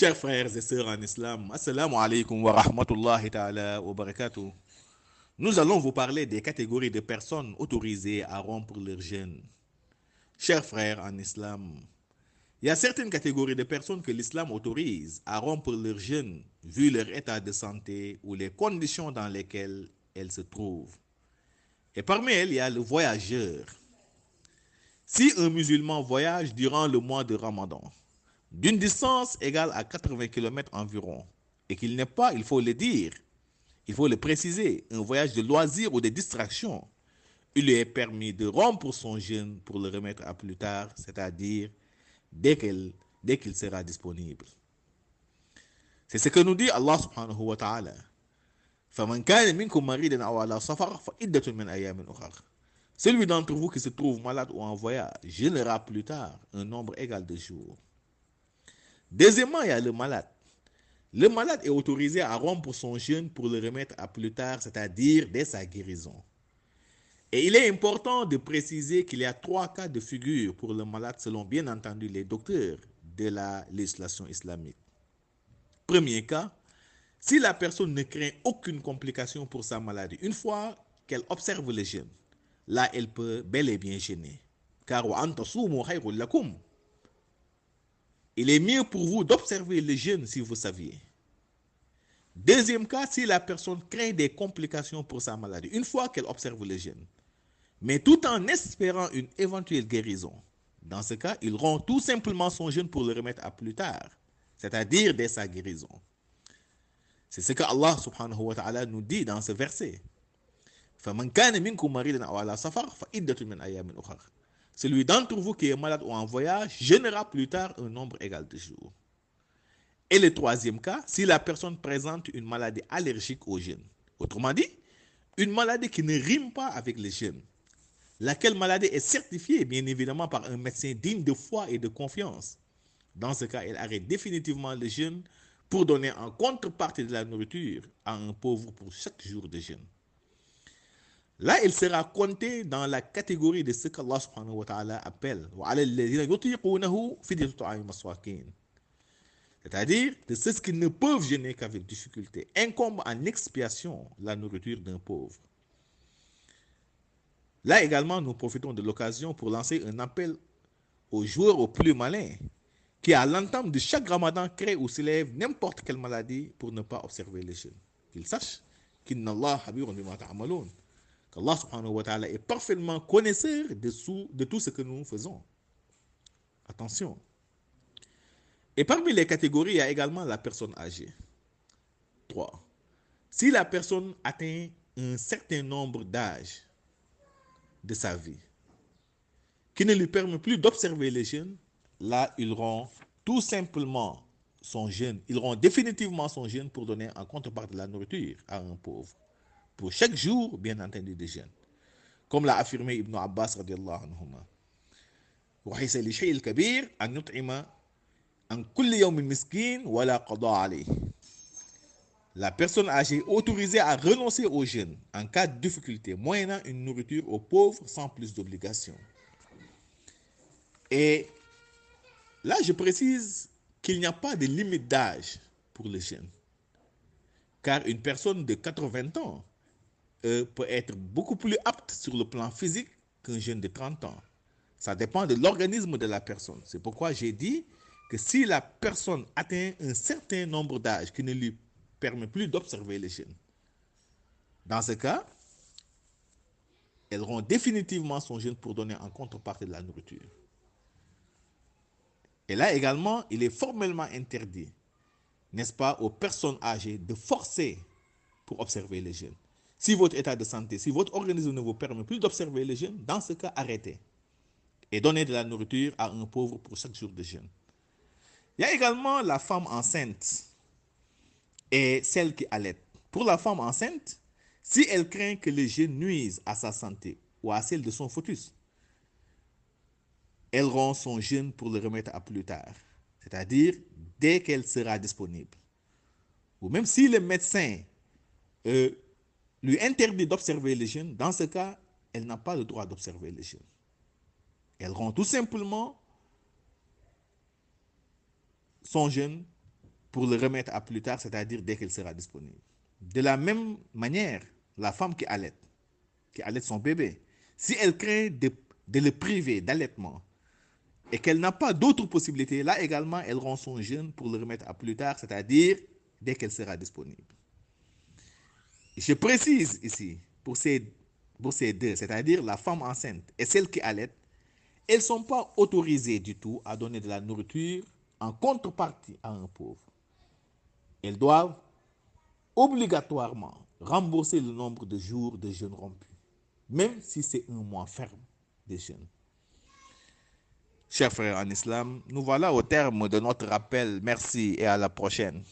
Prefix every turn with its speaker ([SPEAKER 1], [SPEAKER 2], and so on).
[SPEAKER 1] Chers frères et sœurs en islam, assalamu alaikum wa rahmatullahi ta'ala wa barakatuh. Nous allons vous parler des catégories de personnes autorisées à rompre leur jeûne. Chers frères en islam, il y a certaines catégories de personnes que l'islam autorise à rompre leur jeûne vu leur état de santé ou les conditions dans lesquelles elles se trouvent. Et parmi elles, il y a le voyageur. Si un musulman voyage durant le mois de Ramadan, d'une distance égale à 80 km environ, et qu'il n'est pas, il faut le dire, il faut le préciser, un voyage de loisir ou de distraction, il lui est permis de rompre son jeûne pour le remettre à plus tard, c'est-à-dire dès qu'il sera disponible. C'est ce que nous dit Allah subhanahu wa ta'ala. فَمَنْ كَانَ مِنْكُمْ مَرِيضًا أَوْ عَلَى سَفَرٍ فَعِدَّةٌ مِنْ أَيَّامٍ أُخَرَ. Celui d'entre vous qui se trouve malade ou en voyage jeûnera plus tard un nombre égal de jours. Deuxièmement, il y a le malade. Le malade est autorisé à rompre son jeûne pour le remettre à plus tard, c'est-à-dire dès sa guérison. Et il est important de préciser qu'il y a 3 cas de figure pour le malade selon bien entendu les docteurs de la législation islamique. Premier cas, si la personne ne craint aucune complication pour sa maladie, une fois qu'elle observe le jeûne, là elle peut bel et bien jeûner. Car il est mieux pour vous d'observer le jeûne si vous saviez. Deuxième cas, si la personne craint des complications pour sa maladie, une fois qu'elle observe le jeûne, mais tout en espérant une éventuelle guérison. Dans ce cas, il rompt tout simplement son jeûne pour le remettre à plus tard, c'est-à-dire dès sa guérison. C'est ce que Allah subhanahu wa ta'ala nous dit dans ce verset. فَمَنْ كَانَ مِنْكُمْ مَرِيضًا أَوْ عَلَى سَفَرٍ فَعِدَّةٌ مِنْ أَيَّامٍ أُخَرَ. Celui d'entre vous qui est malade ou en voyage jeûnera plus tard un nombre égal de jours. Et le troisième cas, si la personne présente une maladie allergique au jeûne. Autrement dit, une maladie qui ne rime pas avec le jeûne. Laquelle maladie est certifiée bien évidemment par un médecin digne de foi et de confiance. Dans ce cas, elle arrête définitivement le jeûne pour donner en contrepartie de la nourriture à un pauvre pour chaque jour de jeûne. Là, il sera compté dans la catégorie de ce qu'Allah subhanahu wa ta'ala appelle c'est-à-dire de ceux qui ne peuvent jeûner qu'avec difficulté, incombe en expiation la nourriture d'un pauvre. Là également, nous profitons de l'occasion pour lancer un appel aux joueurs aux plus malins qui, à l'entame de chaque ramadan, créent ou s'élèvent n'importe quelle maladie pour ne pas observer les jeûnes. Qu'ils sachent qu'Allah subhanahu wa ta'ala est parfaitement connaisseur de tout ce que nous faisons. Attention. Et parmi les catégories, il y a également la personne âgée. 3. Si la personne atteint un certain nombre d'âges de sa vie, qui ne lui permet plus d'observer les jeûnes, là, il rompt tout simplement son jeûne. Il rompt définitivement son jeûne pour donner en contrepartie de la nourriture à un pauvre. Pour chaque jour, bien entendu, de jeûne. Comme l'a affirmé Ibn Abbas radiallahu anhuma. وَحِيسَ لِشَيْءِ الْكَبِيرِ أَنْ يُطْعِمَ أَنْ كُلِّ يَوْمٍ مِسْكِينٍ وَلَا قَضَاءَ عَلَيْهِ. La personne âgée est autorisée à renoncer au jeûne en cas de difficulté, moyennant une nourriture aux pauvres sans plus d'obligation. Et là, je précise qu'il n'y a pas de limite d'âge pour le jeûne. Car une personne de 80 ans peut être beaucoup plus apte sur le plan physique qu'un jeune de 30 ans. Ça dépend de l'organisme de la personne. C'est pourquoi j'ai dit que si la personne atteint un certain nombre d'âges qui ne lui permet plus d'observer les jeûnes, dans ce cas, elle rompt définitivement son jeûne pour donner en contrepartie de la nourriture. Et là également, il est formellement interdit, n'est-ce pas, aux personnes âgées de forcer pour observer les jeûnes. Si votre état de santé, si votre organisme ne vous permet plus d'observer les jeûnes, dans ce cas, arrêtez. Et donnez de la nourriture à un pauvre pour chaque jour de jeûne. Il y a également la femme enceinte et celle qui allaite. Pour la femme enceinte, si elle craint que les jeûnes nuisent à sa santé ou à celle de son fœtus, elle rompt son jeûne pour le remettre à plus tard, c'est-à-dire dès qu'elle sera disponible. Ou même si le médecin lui interdit d'observer les jeûnes, dans ce cas, elle n'a pas le droit d'observer les jeûnes. Elle rompt tout simplement son jeûne pour le remettre à plus tard, c'est-à-dire dès qu'elle sera disponible. De la même manière, la femme qui allait son bébé, si elle craint de le priver d'allaitement et qu'elle n'a pas d'autre possibilité, là également, elle rompt son jeûne pour le remettre à plus tard, c'est-à-dire dès qu'elle sera disponible. Je précise ici, pour ces deux, c'est-à-dire la femme enceinte et celle qui allait, elles ne sont pas autorisées du tout à donner de la nourriture en contrepartie à un pauvre. Elles doivent obligatoirement rembourser le nombre de jours de jeûne rompu, même si c'est un mois ferme de jeûne. Chers frères en islam, nous voilà au terme de notre rappel. Merci et à la prochaine.